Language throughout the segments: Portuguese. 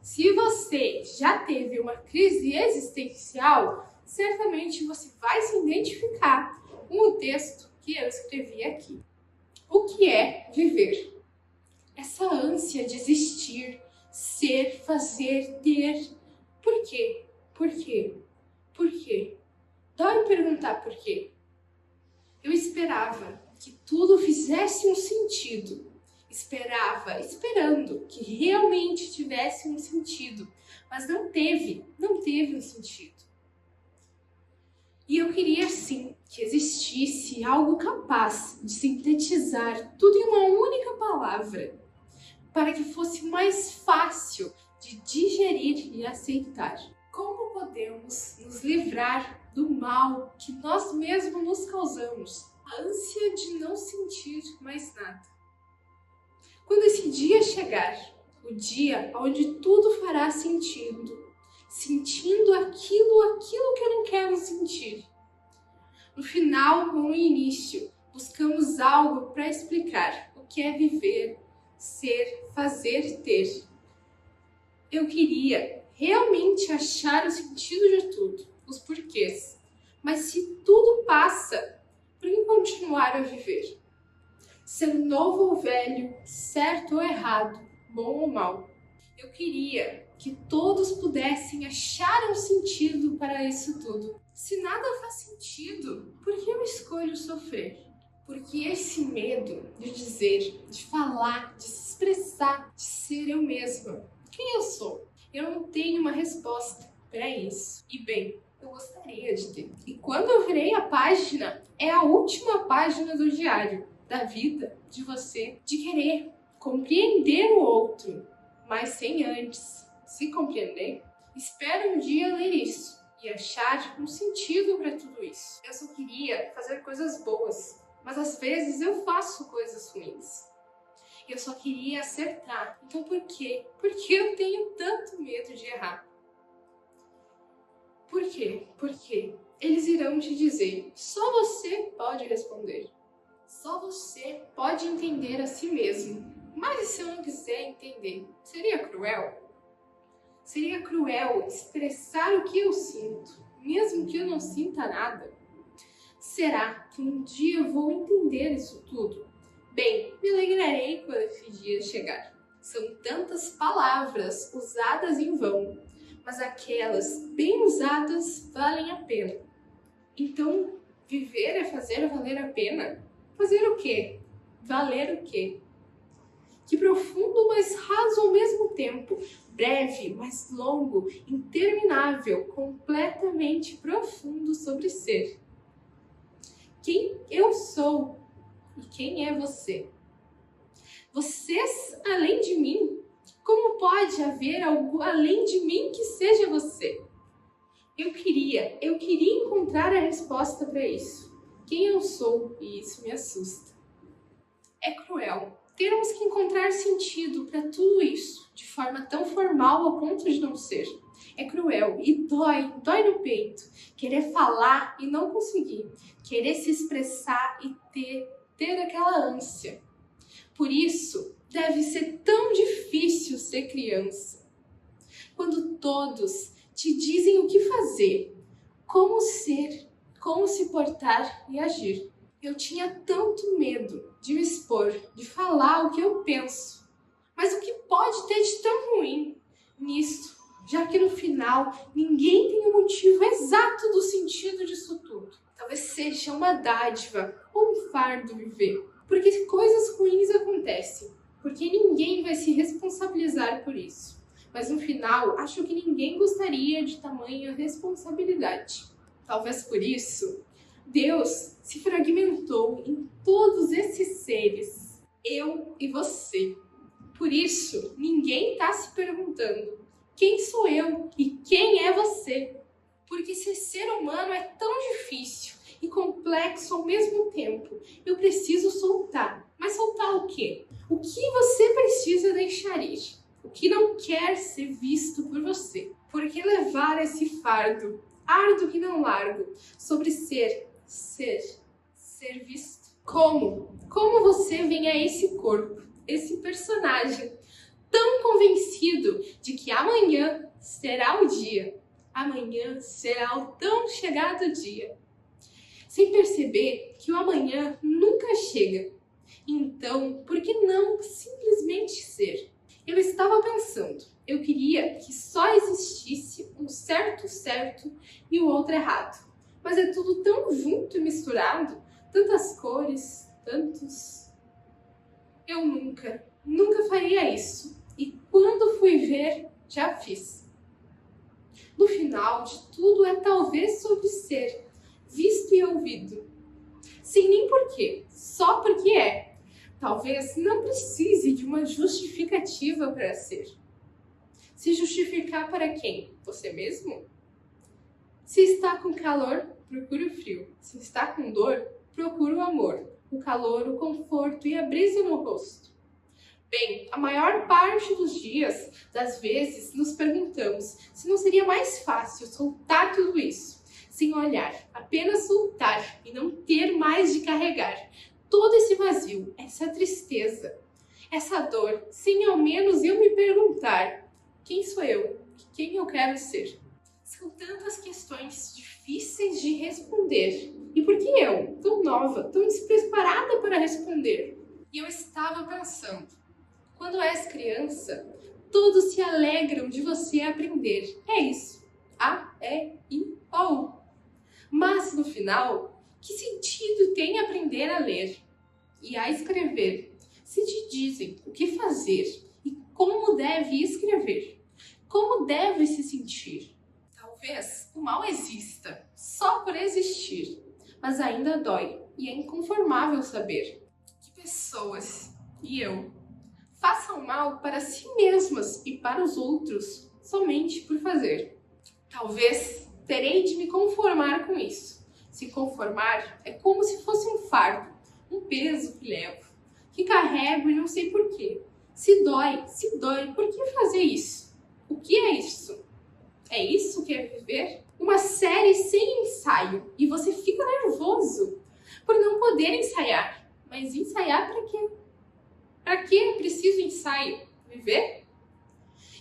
Se você já teve uma crise existencial, certamente você vai se identificar com o texto que eu escrevi aqui. O que é viver? Essa ânsia de existir, ser, fazer, ter. Por quê? Por quê? Por quê? Dói perguntar por quê. Eu esperava que tudo fizesse um sentido. Esperando que realmente tivesse um sentido. Mas não teve um sentido. E eu queria sim que existisse algo capaz de sintetizar tudo em uma única palavra, para que fosse mais fácil de digerir e aceitar. Como podemos nos livrar do mal que nós mesmos nos causamos? A ânsia de não sentir mais nada. Quando esse dia chegar, o dia onde tudo fará sentido, sentindo aquilo que eu não quero sentir. No final ou no início, buscamos algo para explicar o que é viver, ser, fazer, ter. Eu queria realmente achar o sentido de tudo, os porquês. Mas se tudo passa, por que continuar a viver? Ser novo ou velho, certo ou errado, bom ou mal. Eu queria que todos pudessem achar um sentido para isso tudo. Se nada faz sentido, por que eu escolho sofrer? Porque esse medo de dizer, de falar, de se expressar, de ser eu mesma. Quem eu sou? Eu não tenho uma resposta para isso. E bem, eu gostaria de ter. E quando eu virei a página, é a última página do diário, da vida, de você, de querer compreender o outro, mas sem antes se compreender. Espero um dia ler isso e achar um sentido para tudo isso. Eu só queria fazer coisas boas, mas às vezes eu faço coisas ruins. Eu só queria acertar. Então por quê? Por que eu tenho tanto medo de errar? Por quê? Porque eles irão te dizer, só você pode responder. Só você pode entender a si mesmo. Mas e se eu não quiser entender? Seria cruel? Seria cruel expressar o que eu sinto, mesmo que eu não sinta nada? Será que um dia eu vou entender isso tudo? Bem, me alegrarei quando esse dia chegar. São tantas palavras usadas em vão, mas aquelas bem usadas valem a pena. Então, viver é fazer valer a pena? Fazer o quê? Valer o quê? Que profundo, mas raso ao mesmo tempo, breve, mas longo, interminável, completamente profundo sobre ser. Quem eu sou e quem é você? Vocês além de mim? Como pode haver algo além de mim que seja você? Eu queria encontrar a resposta para isso. Quem eu sou, e isso me assusta. É cruel termos que encontrar sentido para tudo isso, de forma tão formal ao ponto de não ser. É cruel e dói no peito, querer falar e não conseguir, querer se expressar e ter aquela ânsia. Por isso, deve ser tão difícil ser criança. Quando todos te dizem o que fazer, como ser, como se portar e agir. Eu tinha tanto medo de me expor, de falar o que eu penso. Mas o que pode ter de tão ruim nisso, já que no final ninguém tem o motivo exato do sentido disso tudo? Talvez seja uma dádiva ou um fardo viver, porque coisas ruins acontecem, porque ninguém vai se responsabilizar por isso. Mas no final, acho que ninguém gostaria de tamanha responsabilidade. Talvez por isso, Deus se fragmentou em todos esses seres, eu e você. Por isso, ninguém está se perguntando quem sou eu e quem é você. Porque ser ser humano é tão difícil e complexo ao mesmo tempo. Eu preciso soltar. Mas soltar o quê? O que você precisa deixar ir? O que não quer ser visto por você? Por que levar esse fardo, árduo que não largo, sobre ser visto? Como você vem a esse corpo, esse personagem, tão convencido de que amanhã será o dia. Amanhã será o tão chegado dia. Sem perceber que o amanhã nunca chega. Então, por que não simplesmente ser? Eu estava pensando, eu queria que só existisse um certo e o outro errado. Mas é tudo tão junto e misturado, tantas cores, tantos... Eu nunca faria isso. E quando fui ver, já fiz. No final de tudo é talvez sobre ser, visto e ouvido. Sem nem porquê, só porque é. Talvez não precise de uma justificativa para ser. Se justificar para quem? Você mesmo? Se está com calor, procure o frio. Se está com dor, procure o amor, o calor, o conforto e a brisa no rosto. Bem, a maior parte dos dias, das vezes, nos perguntamos se não seria mais fácil soltar tudo isso, sem olhar, apenas soltar e não ter mais de carregar todo esse vazio, essa tristeza, essa dor, sem ao menos eu me perguntar quem sou eu, quem eu quero ser. São tantas questões difíceis de responder. E por que eu, tão nova, tão despreparada para responder? E eu estava pensando, quando és criança, todos se alegram de você aprender. É isso. A, E, I, O. Mas no final, que sentido tem aprender a ler e a escrever, se te dizem o que fazer e como deve escrever, como deve se sentir? Talvez o mal exista, só por existir, mas ainda dói e é inconformável saber que pessoas, e eu, façam mal para si mesmas e para os outros, somente por fazer. Talvez terei de me conformar com isso. Se conformar é como se fosse um fardo, um peso que levo, que carrego e não sei porquê. Se dói, por que fazer isso? O que é isso? É isso que é viver? Uma série sem ensaio e você fica nervoso por não poder ensaiar. Mas ensaiar para quê? Para que é preciso ensaio? Viver?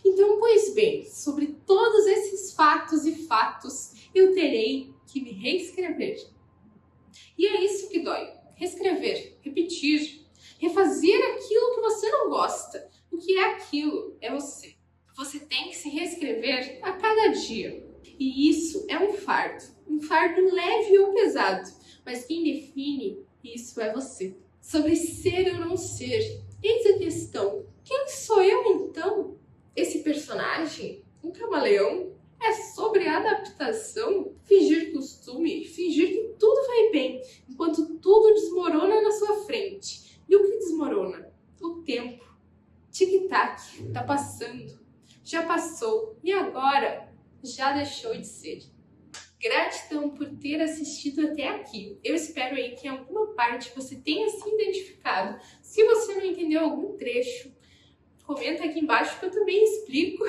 Então, pois bem, sobre todos esses fatos e fatos, eu terei que me reescrever. E é isso que dói. Reescrever, repetir, refazer aquilo que você não gosta. O que é aquilo? É você. Você tem que se reescrever a cada dia. E isso é um fardo leve ou pesado. Mas quem define isso é você. Sobre ser ou não ser, eis a questão. Quem sou eu então? Esse personagem, um camaleão, é sobre adaptação, fingir costume, fingir que tudo vai bem, enquanto tudo desmorona na sua frente. E o que desmorona? O tempo. Tic-tac, tá passando. Já passou e agora já deixou de ser. Gratidão por ter assistido até aqui. Eu espero aí que em alguma parte você tenha se identificado. Se você não entendeu algum trecho, comenta aqui embaixo que eu também explico,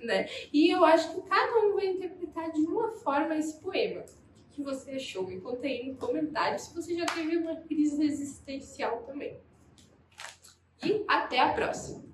né? E eu acho que cada um vai interpretar de uma forma esse poema. O que você achou? Me conta aí no comentário se você já teve uma crise existencial também. E até a próxima!